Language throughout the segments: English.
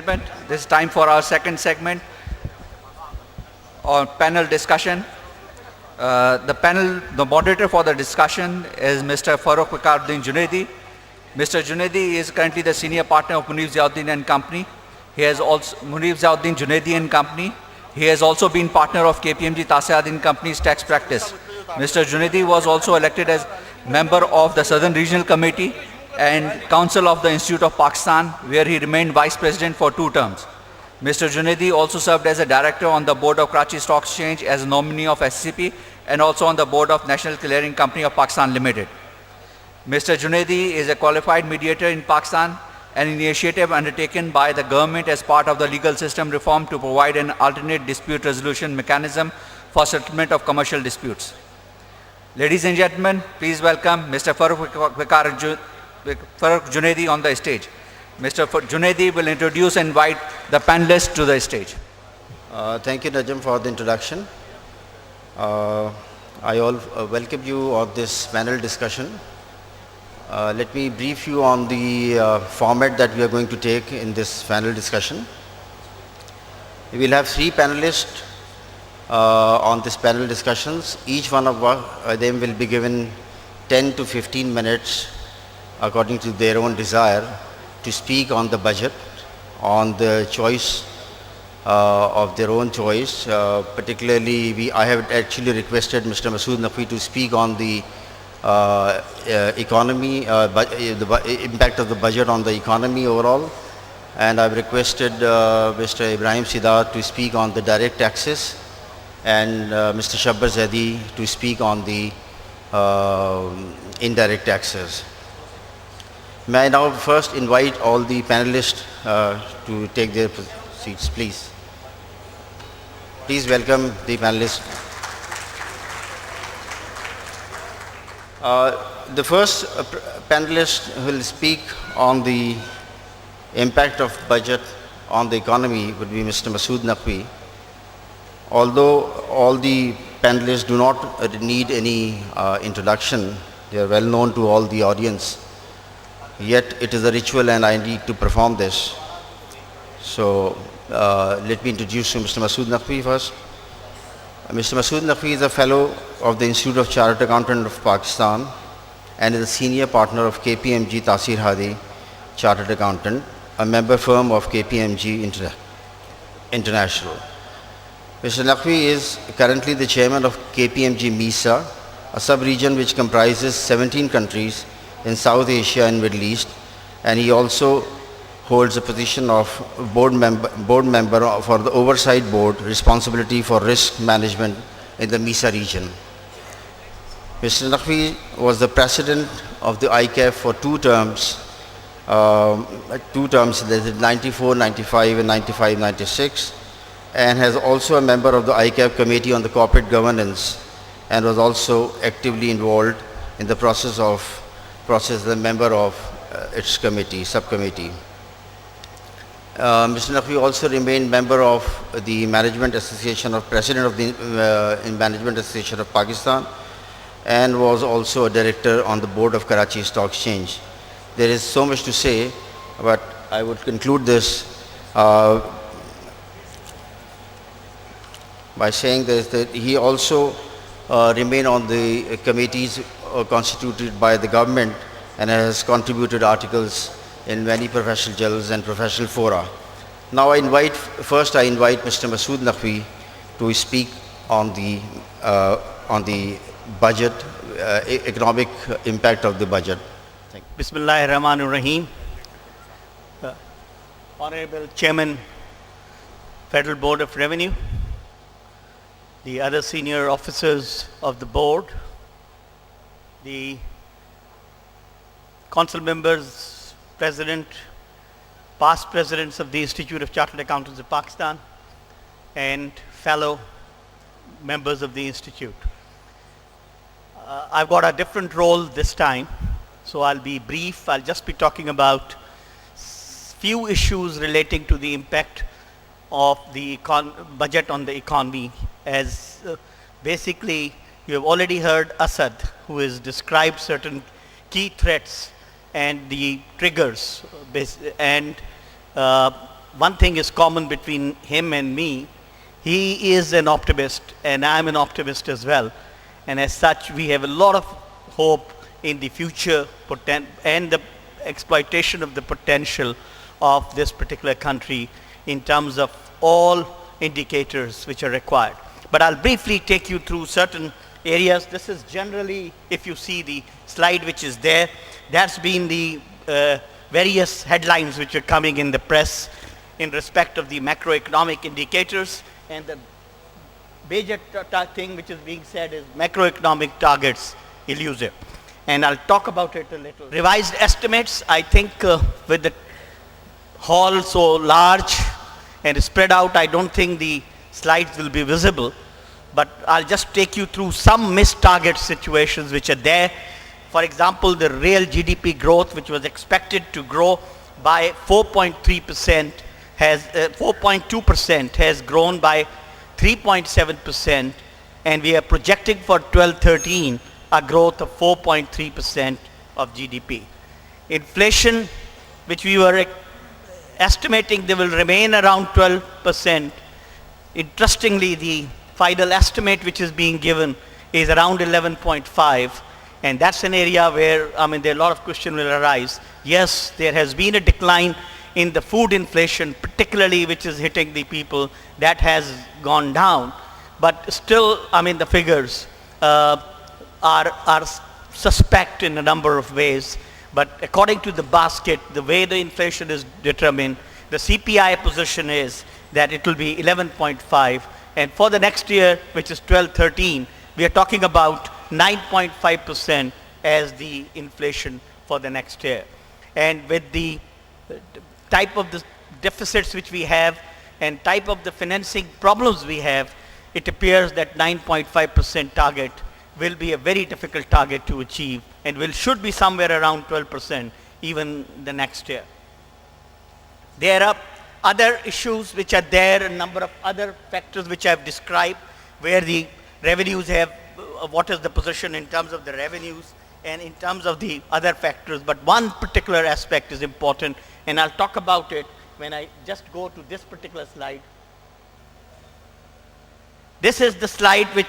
gentlemen, this is time for our second segment on panel discussion. The moderator for the discussion is Mr. Farooq Viqaruddin Junaidi. Mr. Junaidi is currently the senior partner of Munif Ziauddin and Company. He has also Munif Ziauddin Junaidi and Company. He has also been partner of KPMG Tasir and Company's tax practice. Mr. Junaidi was also elected as member of the Southern Regional Committee and Council of the Institute of Pakistan, where he remained vice president for 2 terms. Mr. Junaidi also served as a director on the board of Karachi Stock Exchange as a nominee of SCP and also on the board of National Clearing Company of Pakistan Limited. Mr. Junaidi is a qualified mediator in Pakistan, an initiative undertaken by the government as part of the legal system reform to provide an alternate dispute resolution mechanism for settlement of commercial disputes. Ladies and gentlemen, please welcome Mr. Farooq Junaidi on the stage. Mr. Junaidi will introduce and invite the panelists to the stage. Thank you, Najam, for the introduction. I welcome you on this panel discussion. Let me brief you on the format that we are going to take in this panel discussion. We will have 3 panelists on this panel discussions. Each one of them will be given 10 to 15 minutes according to their own desire to speak on the budget, on the choice of their own choice. Particularly, I have actually requested Mr. Masood Naqvi to speak on the economy, the impact of the budget on the economy overall. And I've requested Mr. Ibrahim Sidat to speak on the direct taxes and Mr. Shabbar Zaidi to speak on the indirect taxes. May I now first invite all the panelists to take their seats, please. Please welcome the panelists. The first panelist will speak on the impact of budget on the economy would be Mr. Masood Naqvi. Although all the panelists do not need any introduction, they are well known to all the audience. Yet it is a ritual and I need to perform this. So let me introduce you Mr. Masood Naqvi first. Mr. Masood Naqvi is a fellow of the Institute of Chartered Accountants of Pakistan and is a senior partner of KPMG Tasir Hadi Chartered Accountant, a member firm of KPMG International. Mr. Naqvi is currently the chairman of KPMG MISA, a sub-region which comprises 17 countries in South Asia and Middle East, and he also holds a position of board member for the oversight board responsibility for risk management in the MISA region. Mr. Naqvi was the president of the ICAP for 2 terms, that is 94, 95 and 95, 96, and has also a member of the ICAP Committee on the Corporate Governance and was also actively involved in the process as a member of its subcommittee. Mr. Naqvi also remained member of the Management Association President of the Management Association of Pakistan and was also a director on the board of Karachi Stock Exchange. There is so much to say, but I would conclude this by saying that he also remained on the committees constituted by the government and has contributed articles in many professional journals and professional fora. Now I invite Mr. Masood Naqvi to speak on the budget, economic impact of the budget. Thank you. Bismillahir Rahmanir Rahim. Honorable Chairman, Federal Board of Revenue, the other senior officers of the board, the council members, president, past presidents of the Institute of Chartered Accountants of Pakistan, and fellow members of the Institute. I've got a different role this time, so I'll be brief. I'll just be talking about few issues relating to the impact of the budget on the economy, as basically you have already heard Asad, who has described certain key threats and the triggers, and one thing is common between him and me. He is an optimist and I'm an optimist as well. And as such, we have a lot of hope in the future and the exploitation of the potential of this particular country in terms of all indicators which are required. But I'll briefly take you through certain areas. This is generally, if you see the slide which is there, that's been the various headlines which are coming in the press in respect of the macroeconomic indicators, and the major thing which is being said is macroeconomic targets elusive. And I'll talk about it a little. Revised estimates, I think with the hall so large and spread out, I don't think the slides will be visible, but I'll just take you through some missed target situations which are there. For example, the real GDP growth, which was expected to grow by 4.3%, has 4.2% has grown by 3.7%, and we are projecting for 12-13 a growth of 4.3% of GDP. Inflation, which we were estimating they will remain around 12%. Interestingly, the final estimate which is being given is around 11.5, and that's an area where, there are a lot of questions will arise. Yes, there has been a decline in the food inflation, particularly which is hitting the people, that has gone down, but still, the figures are suspect in a number of ways. But according to the basket, the way the inflation is determined, the CPI position is that it will be 11.5, and for the next year, which is 12-13, we are talking about 9.5% as the inflation for the next year. And with the type of the deficits which we have and type of the financing problems we have, it appears that 9.5% target will be a very difficult target to achieve, and should be somewhere around 12% even the next year. There are other issues which are there, a number of other factors which I have described, where the revenues have, what is the position in terms of the revenues and in terms of the other factors. But one particular aspect is important, and I'll talk about it when I just go to this particular slide. This is the slide which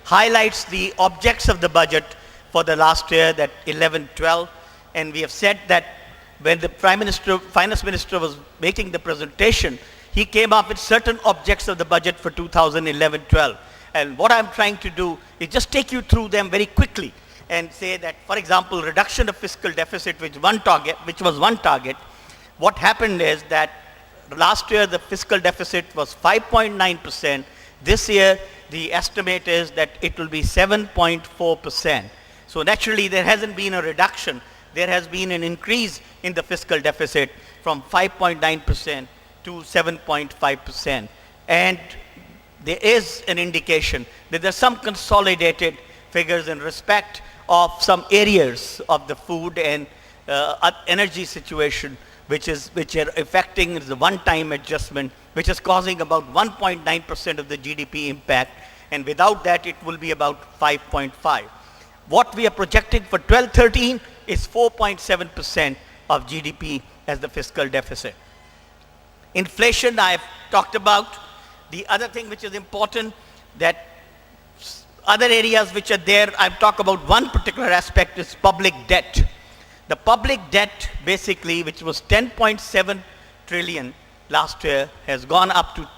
highlights the objects of the budget for the last year, that 11-12, and we have said that when the finance minister was making the presentation, he came up with certain objects of the budget for 2011-12. And what I'm trying to do is just take you through them very quickly and say that, for example, reduction of fiscal deficit, which was one target. What happened is that last year the fiscal deficit was 5.9%. This year the estimate is that it will be 7.4%. So naturally there hasn't been a reduction. There has been an increase in the fiscal deficit from 5.9% to 7.5%. And there is an indication that there are some consolidated figures in respect of some areas of the food and energy situation, which are affecting the one-time adjustment, which is causing about 1.9% of the GDP impact, and without that it will be about 5.5. What we are projecting for 12-13 is 4.7% of GDP as the fiscal deficit. Inflation I have talked about. The other thing which is important, that other areas which are there, I've talked about one particular aspect, is public debt. The public debt basically, which was 10.7 trillion last year, has gone up to